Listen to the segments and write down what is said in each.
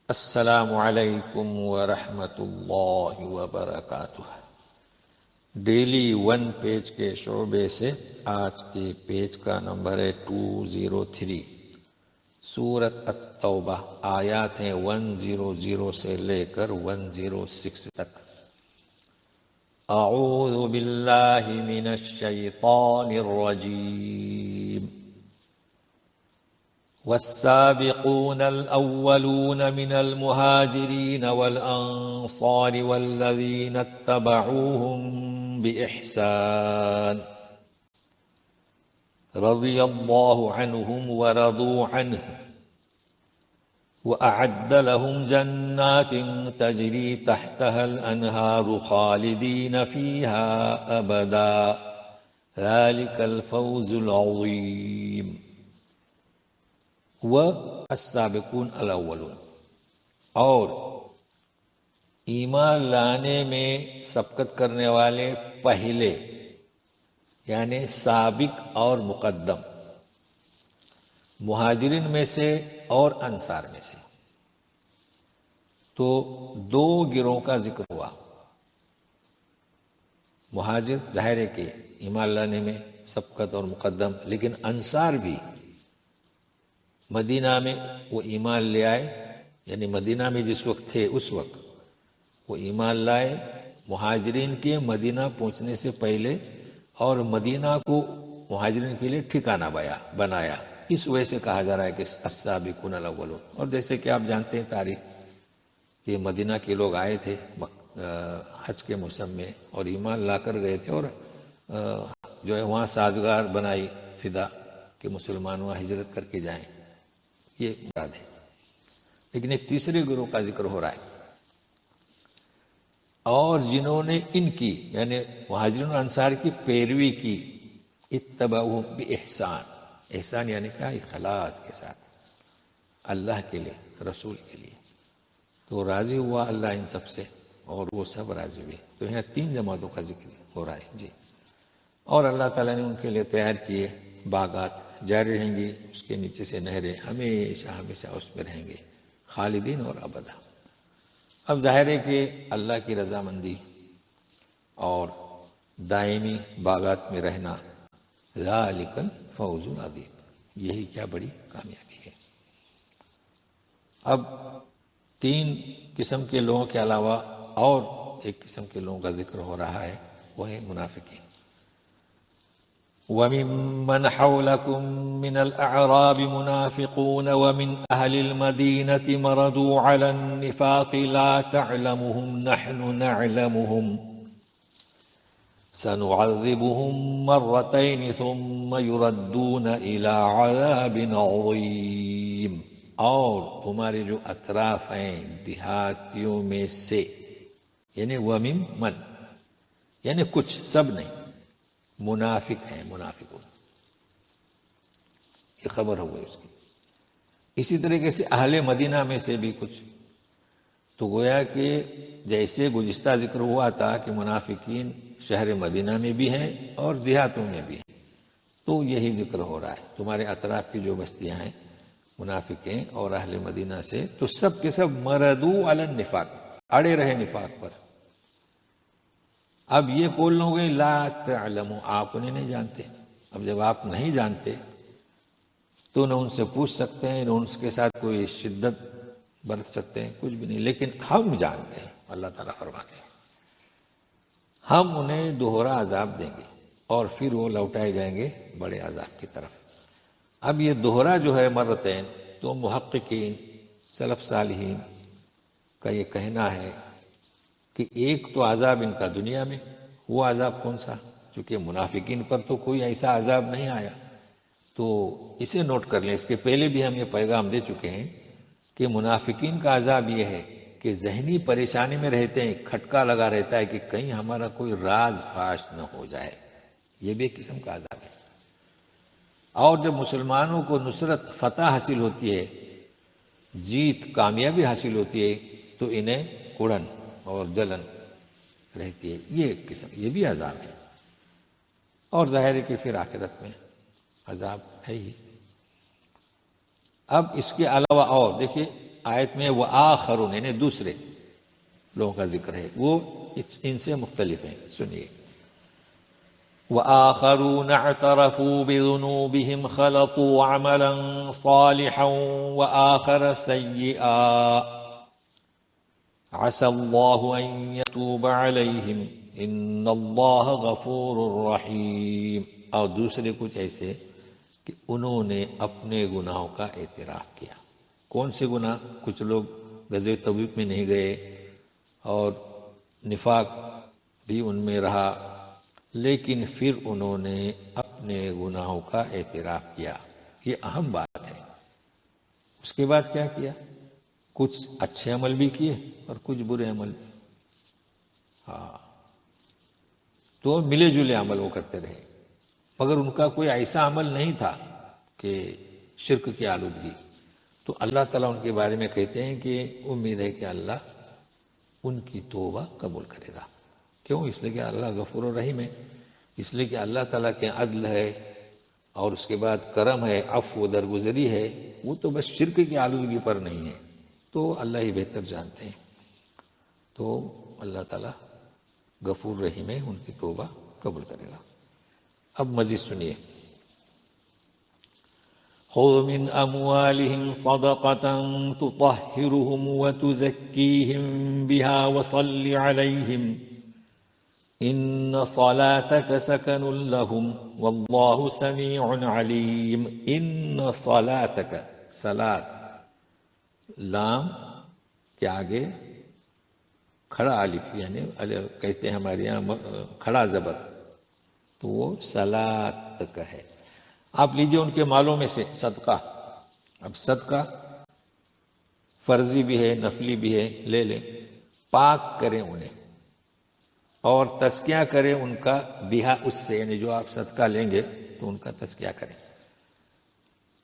السلام علیکم ورحمۃ اللہ وبرکاتہ۔ ڈیلی 1 پیج کے شعبے سے آج کے پیج کا نمبر ہے 203۔ سورۃ التوبہ، آیات ہیں 100 سے لے کر 106 تک۔ اعوذ باللہ من الشیطان الرجیم۔ والسابقون الأولون من المهاجرين والأنصار والذين اتبعوهم بإحسان رضي الله عنهم ورضوا عنه وأعد لهم جنات تجري تحتها الأنهار خالدين فيها أبدا ذلك الفوز العظيم۔ والسابقون الاولون، اور ایمان لانے میں سبقت کرنے والے پہلے، یعنی سابق اور مقدم، مہاجرین میں سے اور انصار میں سے۔ تو 2 گروہوں کا ذکر ہوا۔ مہاجر ظاہر ہے کہ ایمان لانے میں سبقت اور مقدم، لیکن انصار بھی مدینہ میں وہ ایمان لے آئے، یعنی مدینہ میں جس وقت تھے اس وقت وہ ایمان لائے، مہاجرین کے مدینہ پہنچنے سے پہلے، اور مدینہ کو مہاجرین کے لیے ٹھکانہ بنایا۔ اس وجہ سے کہا جا رہا ہے کہ السابقون الاولون۔ اور جیسے کہ آپ جانتے ہیں تاریخ کہ مدینہ کے لوگ آئے تھے حج کے موسم میں اور ایمان لا کر گئے تھے، اور جو ہے وہاں سازگار بنائی فضا کہ مسلمان وہاں ہجرت کر کے جائیں، یہ مراد ہے۔ لیکن ایک تیسرے گروہ کا ذکر ہو رہا ہے، اور جنہوں نے ان کی یعنی مہاجرین انصار کی پیروی کی، اتبعوہم بإحسان، احسان یعنی کیا؟ اخلاص کے ساتھ، اللہ کے لیے، رسول کے لیے۔ تو راضی ہوا اللہ ان سب سے، اور وہ سب راضی ہوئے۔ تو یہاں 3 جماعتوں کا ذکر ہو رہا ہے جی۔ اور اللہ تعالیٰ نے ان کے لیے تیار کیے باغات، جاری رہیں گی اس کے نیچے سے نہریں، ہمیشہ ہمیشہ اس میں رہیں گے، خالدین اور ابدا۔ اب ظاہر ہے کہ اللہ کی رضامندی اور دائمی باغات میں رہنا، ذالک الفوز العظیم، یہی کیا بڑی کامیابی ہے۔ اب 3 قسم کے لوگوں کے علاوہ اور ایک قسم کے لوگوں کا ذکر ہو رہا ہے، وہ ہے منافقین۔ وَمِمَّنْ حَوْلَكُمْ مِنَ الْأَعْرَابِ مُنَافِقُونَ وَمِنْ أَهْلِ الْمَدِينَةِ مَرَدُوا عَلَى النِّفَاقِ لَا تَعْلَمُهُمْ نَحْنُ نَعْلَمُهُمْ سَنُعَذِّبُهُمْ مَرَّتَيْنِ ثُمَّ يُرَدُّونَ إِلَى عَذَابٍ عَظِيمٍ۔ اور تمہارے جو اطراف ہیں دیہاتیوں میں سے، یعنی وَمِمَّنْ یعنی کچھ، سب نہیں، منافق ہیں، منافقون، یہ خبر ہو گئی اس کی۔ اسی طریقے سے اہل مدینہ میں سے بھی کچھ۔ تو گویا کہ جیسے گزشتہ ذکر ہوا تھا کہ منافقین شہر مدینہ میں بھی ہیں اور دیہاتوں میں بھی ہیں، تو یہی ذکر ہو رہا ہے۔ تمہارے اطراف کی جو بستیاں ہیں منافقین اور اہل مدینہ سے، تو سب کے سب مردو علی النفاق، اڑے رہے نفاق پر۔ اب یہ کون لوگ ہیں؟ لا تعلموا، آپ انہیں نہیں جانتے۔ اب جب آپ نہیں جانتے تو نہ ان سے پوچھ سکتے ہیں، نہ ان کے ساتھ کوئی شدت برت سکتے ہیں، کچھ بھی نہیں۔ لیکن ہم جانتے ہیں، اللہ تعالیٰ فرماتے ہیں ہم انہیں دوہرا عذاب دیں گے اور پھر وہ لوٹائے جائیں گے بڑے عذاب کی طرف۔ اب یہ دوہرا جو ہے مرتين، تو محققین سلف صالحین کا یہ کہنا ہے کہ ایک تو عذاب ان کا دنیا میں، وہ عذاب کون سا؟ چونکہ منافقین پر تو کوئی ایسا عذاب نہیں آیا، تو اسے نوٹ کر لیں۔ اس کے پہلے بھی ہم یہ پیغام دے چکے ہیں کہ منافقین کا عذاب یہ ہے کہ ذہنی پریشانی میں رہتے ہیں، کھٹکا لگا رہتا ہے کہ کہیں ہمارا کوئی راز فاش نہ ہو جائے، یہ بھی ایک قسم کا عذاب ہے۔ اور جب مسلمانوں کو نصرت، فتح حاصل ہوتی ہے، جیت، کامیابی حاصل ہوتی ہے، تو انہیں کڑن اور جلن رہتی ہے، یہ ایک قسم، یہ بھی عذاب ہے۔ اور ظاہر ہے کہ پھر آخرت میں عذاب ہے ہی۔ اب اس کے علاوہ اور دیکھیے آیت میں وآخرون یعنی دوسرے لوگوں کا ذکر ہے، وہ ان سے مختلف ہیں. سنیے، وآخرون اعترفوا بذنوبهم خلطوا عملا صالحا وآخر سيئا عسى الله أن يتوب عليهم ان اللہ غفور رحیم. اور دوسرے کچھ ایسے کہ انہوں نے اپنے گناہوں کا اعتراف کیا. کون سے گناہ؟ کچھ لوگ غزوہ تبوک میں نہیں گئے اور نفاق بھی ان میں رہا، لیکن پھر انہوں نے اپنے گناہوں کا اعتراف کیا. یہ اہم بات ہے. اس کے بعد کیا کیا؟ کچھ اچھے عمل بھی کیے اور کچھ برے عمل بھی. ہاں، تو ملے جلے عمل وہ کرتے رہے، مگر ان کا کوئی ایسا عمل نہیں تھا کہ شرک کی آلودگی. تو اللہ تعالیٰ ان کے بارے میں کہتے ہیں کہ امید ہے کہ اللہ ان کی توبہ قبول کرے گا. کیوں؟ اس لیے کہ اللہ غفور الرحیم ہے، اس لیے کہ اللہ تعالیٰ کے عدل ہے اور اس کے بعد کرم ہے، عفو و درگزری ہے. وہ تو بس شرک کی آلودگی پر نہیں ہے، تو اللہ ہی بہتر جانتے ہیں. تو اللہ تعالیٰ غفور رحیم ہے، ان کی توبہ قبول کرے گا. اب مزید سنیے، خذ من اموالهم صدقة تطهرهم وتزكيهم بها وصل عليهم ان صلاتك سكن لهم والله سميع عليم. ان صلاتك، صلاة لام کے آگے کھڑا الف، یعنی کہتے ہیں ہمارے یہاں کھڑا زبر، تو وہ صلاۃ کا ہے. آپ لیجئے ان کے مالوں میں سے صدقہ. اب صدقہ فرضی بھی ہے، نفلی بھی ہے، لے لیں. پاک کریں انہیں اور تزکیہ کریں ان کا بہا، اس سے، یعنی جو آپ صدقہ لیں گے تو ان کا تزکیہ کریں.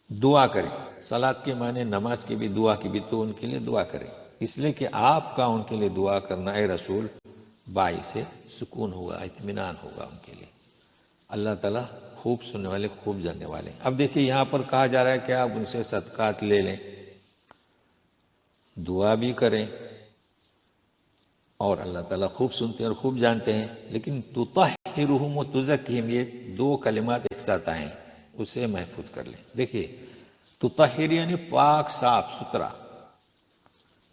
دعا کریں. صلاۃ کے معنی نماز کی بھی، دعا کی بھی، تو ان کے لیے دعا کریں، اس لیے کہ آپ کا ان کے لیے دعا کرنا اے رسول باعث سے سکون ہوگا، اطمینان ہوگا ان کے لیے. اللہ تعالیٰ خوب سننے والے، خوب جاننے والے. اب دیکھیے یہاں پر کہا جا رہا ہے کہ آپ ان سے صدقات لے لیں، دعا بھی کریں، اور اللہ تعالیٰ خوب سنتے ہیں اور خوب جانتے ہیں. لیکن تطہرہم و تزکیہم، یہ دو کلمات ایک ساتھ آئیں، اسے محفوظ کر لیں. دیکھیے تطہر یعنی پاک، صاف ستھرا.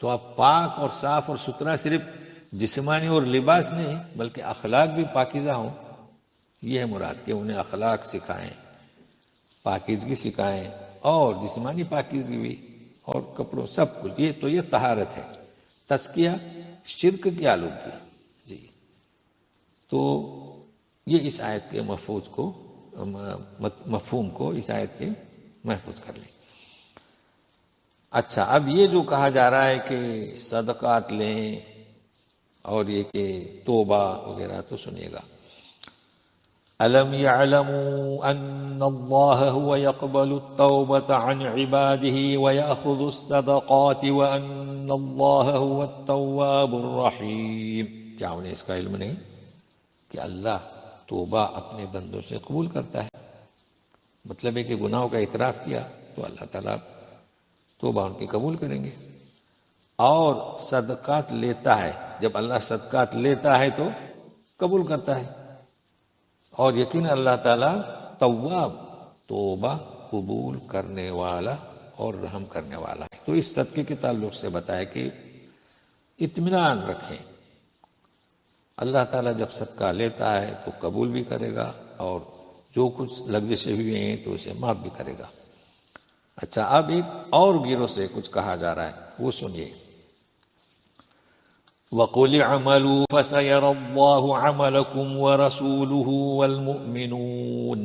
تو آپ پاک اور صاف اور ستھرا صرف جسمانی اور لباس نہیں بلکہ اخلاق بھی پاکیزہ ہوں، یہ ہے مراد، کہ انہیں اخلاق سکھائیں، پاکیزگی سکھائیں، اور جسمانی پاکیزگی بھی، اور کپڑوں، سب کچھ. یہ تو یہ طہارت ہے. تزکیہ شرک کی آلودگی. جی، تو یہ اس آیت کے مفہوم کو اس آیت کے محفوظ کر لیں. اچھا، اب یہ جو کہا جا رہا ہے کہ صدقات لیں اور یہ کہ توبہ وغیرہ، تو سنیے گا. أَلَمْ يَعْلَمُوا أَنَّ اللَّهَ هُوَ يَقْبَلُ التَّوْبَةَ عَنْ عِبَادِهِ وَيَأْخُذُ الصَّدَقَاتِ وَأَنَّ اللَّهَ هُوَ التَّوَّابُ الرَّحِيمُ. کیا انہیں اس کا علم نہیں کہ اللہ توبہ اپنے بندوں سے قبول کرتا ہے؟ مطلب ہے کہ گناہوں کا اعتراف کیا تو اللہ تعالیٰ توبہ ان کی قبول کریں گے. اور صدقات لیتا ہے، جب اللہ صدقات لیتا ہے تو قبول کرتا ہے. اور یقین اللہ تعالیٰ تواب، توبہ قبول کرنے والا اور رحم کرنے والا ہے. تو اس صدقے کے تعلق سے بتایا کہ اطمینان رکھیں، اللہ تعالیٰ جب صدقہ لیتا ہے تو قبول بھی کرے گا، اور جو کچھ لغزشیں ہوئے ہیں تو اسے معاف بھی کرے گا. اچھا، اب ایک اور گروہ سے کچھ کہا جا رہا ہے، وہ سنیے. وَقُلِ اعْمَلُوا فَسَيَرَى اللَّهُ عَمَلَكُمْ وَرَسُولُهُ وَالْمُؤْمِنُونَ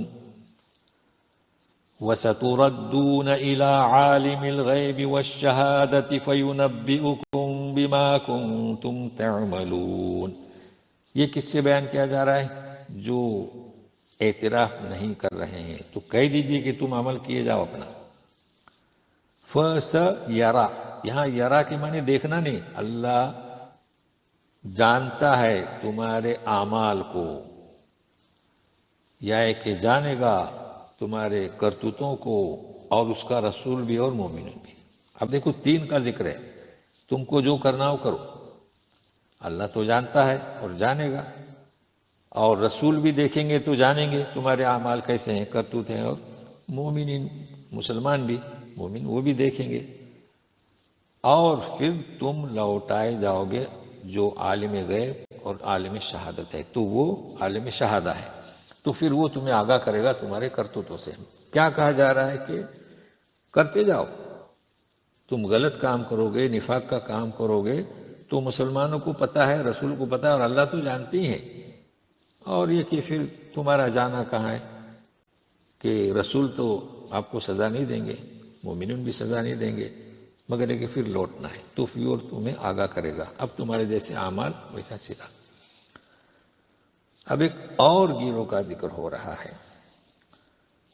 وَسَتُرَدُّونَ إِلَى عَالِمِ الْغَيْبِ وَالشَّهَادَةِ فَيُنَبِّئُكُم بِمَا كُنتُمْ تَعْمَلُونَ. یہ کس سے بیان کیا جا رہا ہے؟ جو اعتراف نہیں کر رہے ہیں تو کہہ دیجئے کہ تم عمل کیے جاؤ اپنا. فَسَيَرَى، یہاں یرا کے معنی دیکھنا نہیں، اللہ جانتا ہے تمہارے اعمال کو، یا ہے کہ جانے گا تمہارے کرتوتوں کو، اور اس کا رسول بھی اور مومن بھی. اب دیکھو 3 کا ذکر ہے، تم کو جو کرنا ہو کرو، اللہ تو جانتا ہے اور جانے گا، اور رسول بھی دیکھیں گے تو جانیں گے تمہارے اعمال کیسے ہیں، کرتوت ہیں، اور مومنین مسلمان بھی مومن وہ بھی دیکھیں گے، اور پھر تم لوٹائے جاؤ گے جو عالم غیب اور عالم شہادت ہے، تو وہ عالم شہادہ ہے، تو پھر وہ تمہیں آگاہ کرے گا تمہارے کرتوتوں سے۔ کیا کہا جا رہا ہے کہ کرتے جاؤ، تم غلط کام کرو گے، نفاق کا کام کرو گے تو مسلمانوں کو پتہ ہے، رسول کو پتہ ہے، اور اللہ تو جانتی ہے، اور یہ کہ پھر تمہارا جانا کہاں ہے، کہ رسول تو آپ کو سزا نہیں دیں گے، مومنون بھی سزا نہیں دیں گے، مگر یہ کہ پھر لوٹنا ہے، تو پھر تمہیں آگاہ کرے گا، اب تمہارے جیسے اعمال ویسا چلا۔ اب ایک اور گیروں کا ذکر ہو رہا ہے،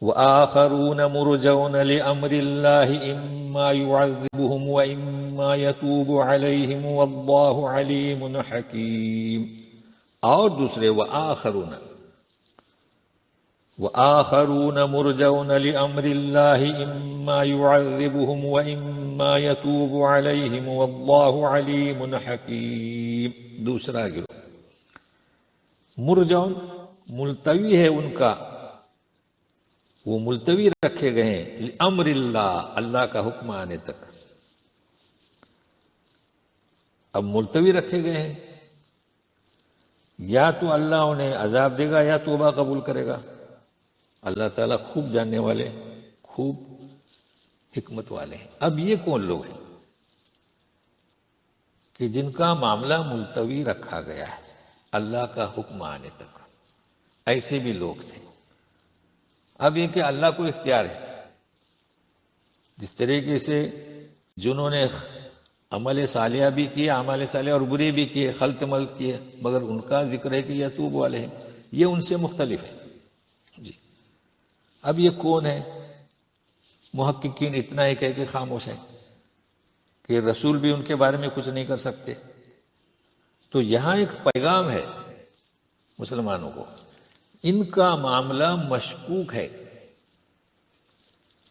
وَآخَرُونَ مُرْجَوْنَ لِأَمْرِ اللَّهِ إِمَّا يُعَذِّبُهُمْ وَإِمَّا يَتُوبُ عَلَيْهِمْ وَاللَّهُ عَلِيمٌ حَكِيمٌ، اور دوسرے وَآخَرُونَ مُرْجَوْنَ لِأَمْرِ اللَّهِ إِمَّا يُعَذِّبُهُمْ وَإِمَّا يَتُوبُ عَلَيْهِمْ وَاللَّهُ عَلِيمٌ حَكِيمٌ۔ دوسرا گروہ مرجون ملتوی ہے ان کا، وہ ملتوی رکھے گئے ہیں لامر اللہ، اللہ کا حکم آنے تک، اب ملتوی رکھے گئے ہیں، یا تو اللہ انہیں عذاب دے گا یا توبہ قبول کرے گا۔ اللہ تعالیٰ خوب جاننے والے، خوب حکمت والے ہیں۔ اب یہ کون لوگ ہیں کہ جن کا معاملہ ملتوی رکھا گیا ہے اللہ کا حکم آنے تک؟ ایسے بھی لوگ تھے۔ اب یہ کہ اللہ کو اختیار ہے، جس طریقے سے جنہوں نے عمل صالحہ بھی کیے، اعمال صالحہ اور برے بھی کیے، خلط ملط کیے، مگر ان کا ذکر ہے کہ یتوب والے ہیں، یہ ان سے مختلف ہے۔ جی اب یہ کون ہے؟ محققین اتنا ہی کہہ کے خاموش ہیں کہ رسول بھی ان کے بارے میں کچھ نہیں کر سکتے۔ تو یہاں ایک پیغام ہے مسلمانوں کو، ان کا معاملہ مشکوک ہے،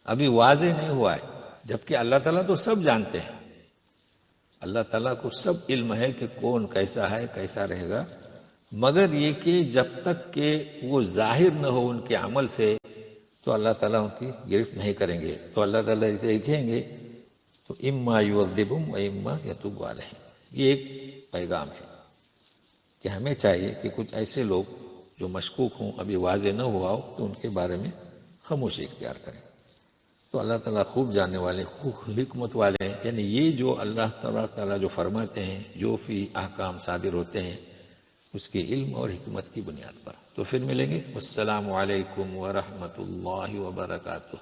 ابھی واضح نہیں ہوا ہے، جبکہ اللہ تعالیٰ تو سب جانتے ہیں، اللہ تعالیٰ کو سب علم ہے کہ کون کیسا ہے، کیسا رہے گا، مگر یہ کہ جب تک کہ وہ ظاہر نہ ہو ان کے عمل سے تو اللہ تعالیٰ ان کی گرفت نہیں کریں گے، تو اللہ تعالیٰ دیکھیں گے تو اما یعذبہم و اما یتوب علیہم۔ یہ ایک پیغام ہے کہ ہمیں چاہیے کہ کچھ ایسے لوگ جو مشکوک ہوں، ابھی واضح نہ ہوا ہو، تو ان کے بارے میں خاموشی اختیار کریں۔ تو اللہ تعالیٰ خوب جاننے والے، خوب حکمت والے ہیں، یعنی یہ جو اللہ تعالیٰ جو فرماتے ہیں، جو فی احکام صادر ہوتے ہیں، اس کے علم اور حکمت کی بنیاد پر۔ تو پھر ملیں گے۔ السلام علیکم ورحمۃ اللہ وبرکاتہ۔